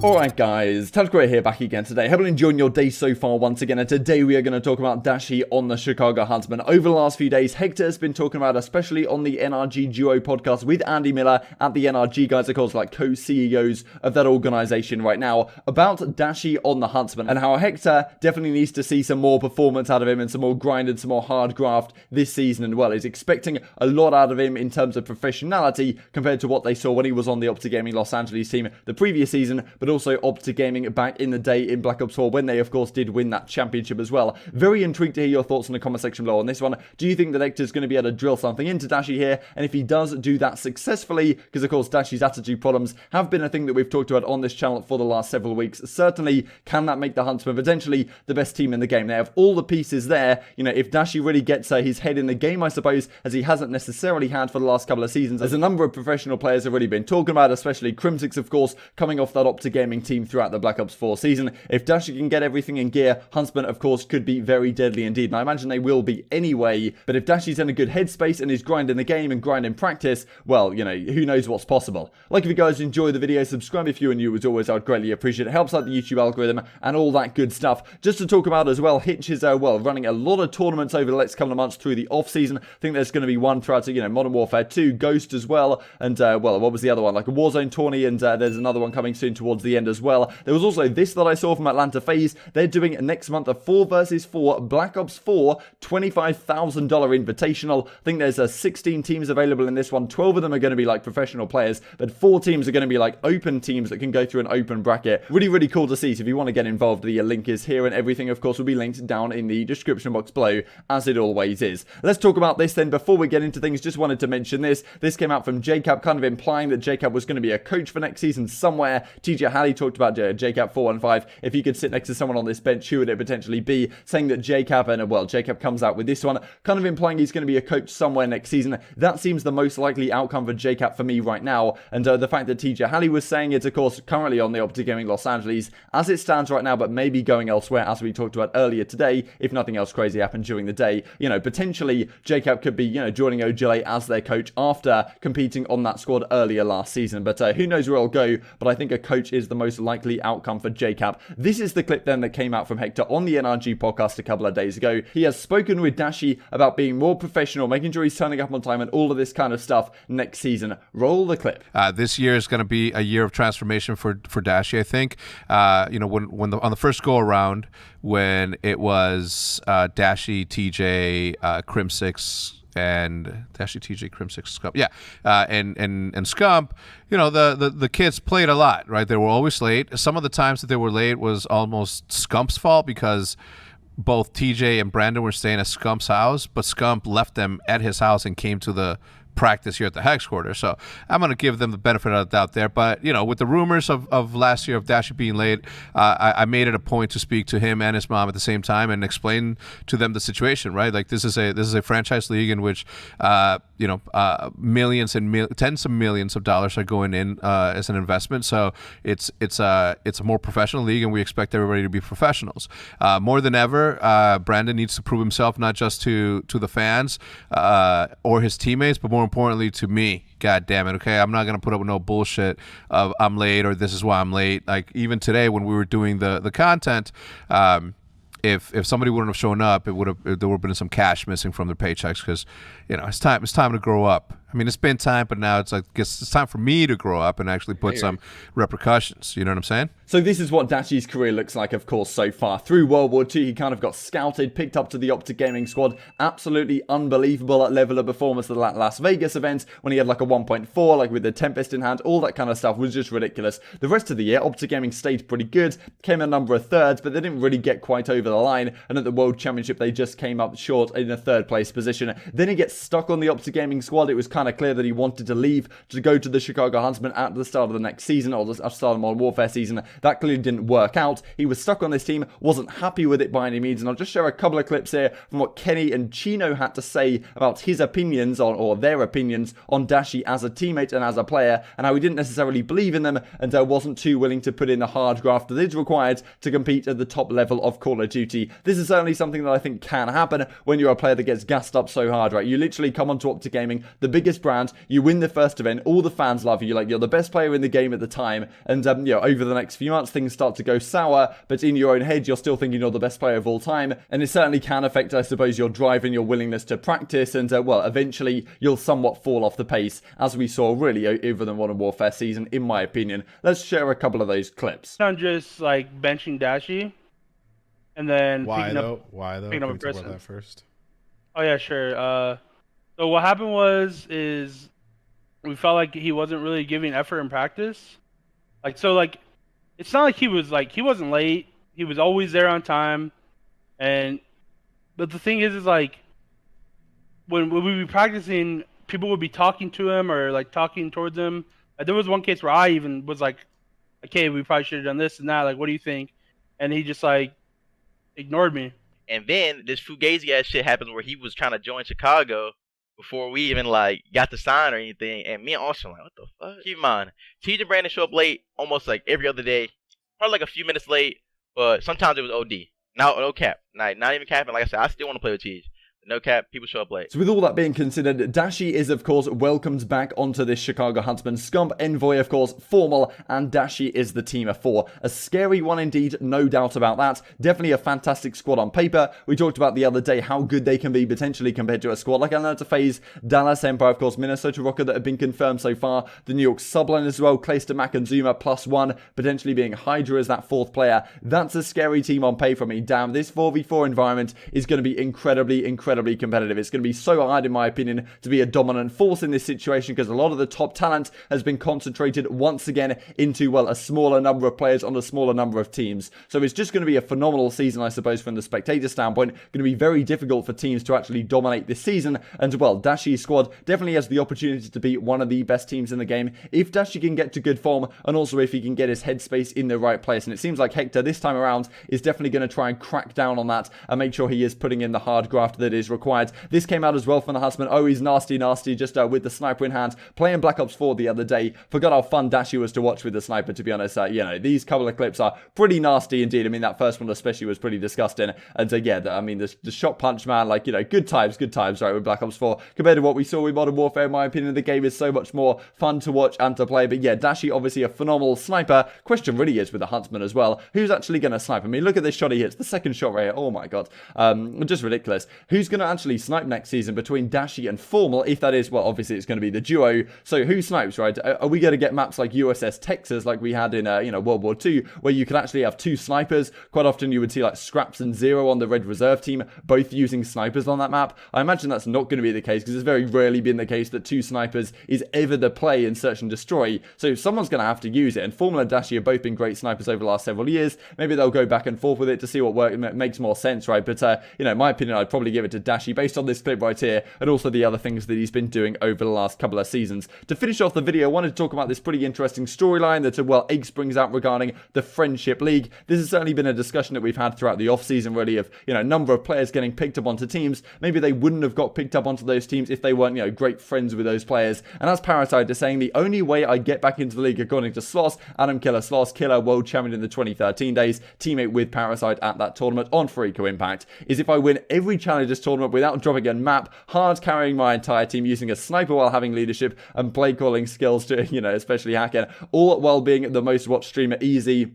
Alright guys, Tardiness here back again today. Hope you're enjoying your day so far once again, and today we are going to talk about Dashy on the Chicago Huntsmen. Over the last few days, HECZ has been talking about, especially on the NRG Duo podcast with Andy Miller at the NRG guys, of course, like co-CEOs of that organisation right now, about Dashy on the Huntsmen, and how HECZ definitely needs to see some more performance out of him and some more grind and some more hard graft this season, and well, he's expecting a lot out of him in terms of professionality compared to what they saw when he was on the OpTic Gaming Los Angeles team the previous season, but also OpTic Gaming back in the day in Black Ops 4 when they of course did win that championship as well. Very intrigued to hear your thoughts in the comment section below on this one. Do you think that HECZ is going to be able to drill something into Dashy here? And if he does do that successfully, because of course Dashy's attitude problems have been a thing that we've talked about on this channel for the last several weeks, certainly can that make the Huntsmen potentially the best team in the game? They have all the pieces there. You know, if Dashy really gets his head in the game, I suppose, as he hasn't necessarily had for the last couple of seasons, as a number of professional players have already been talking about, especially Crimsix, of course, coming off that OpTic Gaming team throughout the Black Ops 4 season. If Dashy can get everything in gear, Huntsmen, of course, could be very deadly indeed, and I imagine they will be anyway. But if Dashy's in a good headspace and is grinding the game and grinding practice, well, you know, who knows what's possible. Like, if you guys enjoy the video, subscribe if you are new. As always, I would greatly appreciate it. It helps out the YouTube algorithm and all that good stuff. Just to talk about as well, Hitch is, well, running a lot of tournaments over the next couple of months through the off-season. I think there's going to be one throughout, you know, Modern Warfare 2, Ghost as well, and, well, what was the other one? Like a Warzone tourney, and there's another one coming soon towards the end as well. There was also this that I saw from Atlanta FaZe. They're doing next month a 4 vs 4 Black Ops 4 $25,000 invitational. I think there's 16 teams available in this one. 12 of them are going to be like professional players, but 4 teams are going to be like open teams that can go through an open bracket. Really, really cool to see. So if you want to get involved, the link is here, and everything, of course, will be linked down in the description box below, as it always is. Let's talk about this then. Before we get into things, just wanted to mention this. This came out from JCap, kind of implying that JCap was going to be a coach for next season somewhere. TJ Halley talked about JCap 415. If you could sit next to someone on this bench, who would it potentially be? Saying that JCap, and well, JCap comes out with this one, kind of implying he's going to be a coach somewhere next season. That seems the most likely outcome for JCap for me right now. And the fact that TJ Halley was saying it's, of course, currently on the OpTic Gaming Los Angeles as it stands right now, but maybe going elsewhere, as we talked about earlier today, if nothing else crazy happened during the day. You know, potentially JCap could be, you know, joining OGLA as their coach after competing on that squad earlier last season. But who knows where it'll go, but I think a coach is the most likely outcome for JCap. This is the clip then that came out from HECZ on the NRG podcast a couple of days ago. He has spoken with Dashy about being more professional, making sure he's turning up on time and all of this kind of stuff next season. Roll the clip. This year is going to be a year of transformation for Dashy, I think. You know, on the first go around, when it was Dashy, TJ, Crimsix, and Dashy, TJ, Crimsix, Scump, yeah, and Scump, you know, the kids played a lot, right? They were always late. Some of the times that they were late was almost Scump's fault, because both TJ and Brandon were staying at Scump's house, but Scump left them at his house and came to the practice here at the HECZ quarter. So I'm going to give them the benefit of the doubt there. But, you know, with the rumors of last year of Dashy being late, I made it a point to speak to him and his mom at the same time and explain to them the situation, right? Like, this is a franchise league in which, you know, millions and tens of millions of dollars are going in as an investment. So it's a more professional league, and we expect everybody to be professionals. More than ever, Brandon needs to prove himself, not just to the fans or his teammates, but more importantly to me. God damn it, okay? I'm not going to put up with no bullshit of I'm late or this is why I'm late. Like, even today when we were doing the content, if somebody wouldn't have shown up, there would have been some cash missing from their paychecks, because, you know, it's time to grow up. I mean, it's been time, but now it's like it's time for me to grow up and actually put some repercussions. You know what I'm saying? So this is what Dashys career looks like, of course, so far. Through World War II, he kind of got scouted, picked up to the OpTic Gaming squad. Absolutely unbelievable level of performance at that Las Vegas event when he had like a 1.4, like with the Tempest in hand. All that kind of stuff was just ridiculous. The rest of the year, OpTic Gaming stayed pretty good, came a number of thirds, but they didn't really get quite over the line. And at the World Championship, they just came up short in a third place position. Then he gets stuck on the OpTic Gaming squad. It was kind of clear that he wanted to leave to go to the Chicago Huntsmen at the start of the next season, or the start of Modern Warfare season. That clearly didn't work out. He was stuck on this team, wasn't happy with it by any means, and I'll just share a couple of clips here from what Kenny and Chino had to say about his opinions on, or their opinions on Dashy as a teammate and as a player, and how he didn't necessarily believe in them and wasn't too willing to put in the hard graft that is required to compete at the top level of Call of Duty. This is certainly something that I think can happen when you're a player that gets gassed up so hard, right? You literally come onto OpTic Gaming, the biggest biggest brand, you win the first event, all the fans love you, like you're the best player in the game at the time, and you know, over the next few months things start to go sour, but in your own head you're still thinking you're the best player of all time, and it certainly can affect, I suppose, your drive and your willingness to practice, and well, eventually you'll somewhat fall off the pace, as we saw really over the Modern Warfare season, in my opinion. Let's share a couple of those clips. I'm just like benching Dashy, and then Why though? Picking up Can we a talk about person. that first? Oh yeah, sure. So what happened is we felt like he wasn't really giving effort in practice. It's not like he wasn't late. He was always there on time. But the thing is like when we would be practicing, people would be talking to him or like talking towards him. There was one case where I even was like, okay, we probably should have done this and that. Like, what do you think? And he just like ignored me. And then this Fugazi ass shit happened where he was trying to join Chicago before we even like got the sign or anything. And me and Austin were like, what the fuck? Keep in mind, TJ Brandon show up late almost like every other day, probably like a few minutes late, but sometimes it was OD. No cap, not even capping. Like I said, I still want to play with Cheese. No cap, people show up late. So with all that being considered, Dashy is of course welcomed back onto this Chicago Huntsmen. Scump, Envoy of course, Formal, and Dashy is the team of 4. A scary one indeed, no doubt about that. Definitely a fantastic squad on paper. We talked about the other day how good they can be potentially compared to a squad like Atlanta FaZe, Dallas Empire, of course, Minnesota Rocket that have been confirmed so far. The New York Subline as well, Clayster, Mac and Zuma +1, potentially being Hydra as that 4th player. That's a scary team on paper. I mean, damn, this 4v4 environment is going to be incredibly competitive. It's going to be so hard, in my opinion, to be a dominant force in this situation because a lot of the top talent has been concentrated once again into, well, a smaller number of players on a smaller number of teams. So it's just going to be a phenomenal season, I suppose, from the spectator standpoint. Going to be very difficult for teams to actually dominate this season. And, well, Dashy's squad definitely has the opportunity to be one of the best teams in the game if Dashy can get to good form and also if he can get his headspace in the right place. And it seems like HECZ this time around is definitely going to try and crack down on that and make sure he is putting in the hard graft that is required. This came out as well from the Huntsmen. Oh, he's nasty, just with the sniper in hand. Playing Black Ops 4 the other day. Forgot how fun Dashy was to watch with the sniper, to be honest. You know, these couple of clips are pretty nasty indeed. I mean, that first one especially was pretty disgusting. And yeah, I mean, the shot punch, man, like, you know, good times, right, with Black Ops 4. Compared to what we saw with Modern Warfare, in my opinion, the game is so much more fun to watch and to play. But yeah, Dashy, obviously a phenomenal sniper. Question really is with the Huntsman as well. Who's actually going to snipe? I mean, look at this shot he hits. The second shot right here. Oh my god. Just ridiculous. Who's going to actually snipe next season between Dashy and Formal? If that is, well, obviously it's going to be the duo. So who snipes, right? Are we going to get maps like USS Texas like we had in, you know, World War II, where you could actually have 2 snipers? Quite often you would see like Scraps and Zero on the Red Reserve team, both using snipers on that map. I imagine that's not going to be the case because it's very rarely been the case that 2 snipers is ever the play in Search and Destroy. So someone's going to have to use it. And Formal and Dashy have both been great snipers over the last several years. Maybe they'll go back and forth with it to see what makes more sense, right? But, you know, in my opinion, I'd probably give it to Dashy based on this clip right here and also the other things that he's been doing over the last couple of seasons. To finish off the video, I wanted to talk about this pretty interesting storyline that, well, HECZ brings out regarding the Friendship League. This has certainly been a discussion that we've had throughout the off-season, really, of, you know, a number of players getting picked up onto teams. Maybe they wouldn't have got picked up onto those teams if they weren't, you know, great friends with those players. And as Parasite is saying, the only way I get back into the league, according to Sloss, Adam Sloss, Killer, world champion in the 2013 days, teammate with Parasite at that tournament on Freako Impact, is if I win every Challengers tournament without dropping a map, hard carrying my entire team, using a sniper while having leadership and play calling skills to, you know, especially hacking, all while being the most watched streamer easy.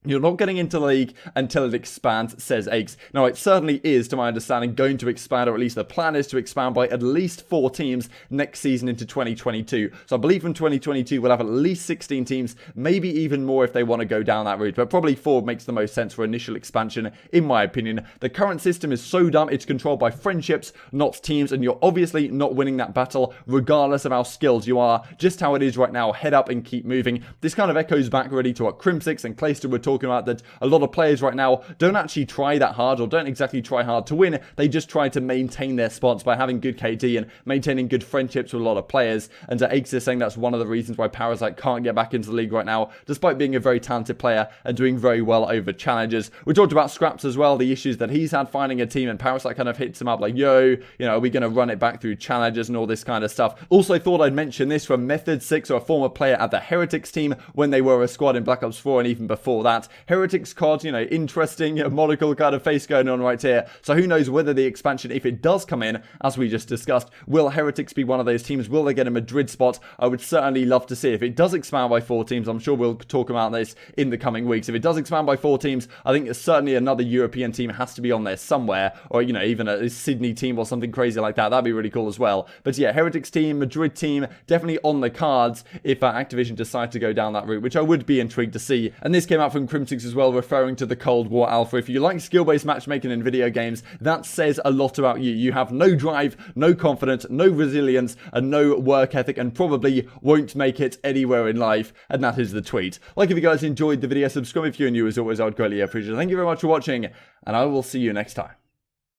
You're not getting into the league until it expands, says HECZ. Now, it certainly is, to my understanding, going to expand, or at least the plan is to expand by at least 4 teams next season into 2022. So I believe from 2022, we'll have at least 16 teams, maybe even more if they want to go down that route. But probably 4 makes the most sense for initial expansion, in my opinion. The current system is so dumb, it's controlled by friendships, not teams, and you're obviously not winning that battle, regardless of how skilled you are. Just how it is right now, head up and keep moving. This kind of echoes back really to what Crimsix and Clayster were talking about, that a lot of players right now don't actually try that hard, or don't exactly try hard to win. They just try to maintain their spots by having good KD and maintaining good friendships with a lot of players. And HECZ is saying that's one of the reasons why Parasite can't get back into the league right now, despite being a very talented player and doing very well over challenges. We talked about Scraps as well, the issues that he's had finding a team, and Parasite kind of hits him up like, yo, you know, are we going to run it back through challenges and all this kind of stuff. Also thought I'd mention this from Method 6, or a former player at the Heretics team when they were a squad in Black Ops 4 and even before that. that. Heretics CoD, you know, interesting, monocle kind of face going on right here. So who knows whether the expansion, if it does come in, as we just discussed, will Heretics be one of those teams? Will they get a Madrid spot? I would certainly love to see. If it does expand by 4 teams, I'm sure we'll talk about this in the coming weeks. If it does expand by 4 teams, I think certainly another European team has to be on there somewhere, or, you know, even a Sydney team or something crazy like that. That'd be really cool as well. But yeah, Heretics team, Madrid team, definitely on the cards if Activision decide to go down that route, which I would be intrigued to see. And this came out from Crimsix as well, referring to the Cold War Alpha. If you like skill-based matchmaking in video games, that says a lot about you. You have no drive, no confidence, no resilience, and no work ethic, and probably won't make it anywhere in life. And that is the tweet. Like if you guys enjoyed the video, subscribe if you're new. As always, I would greatly appreciate it. Thank you very much for watching, and I will see you next time.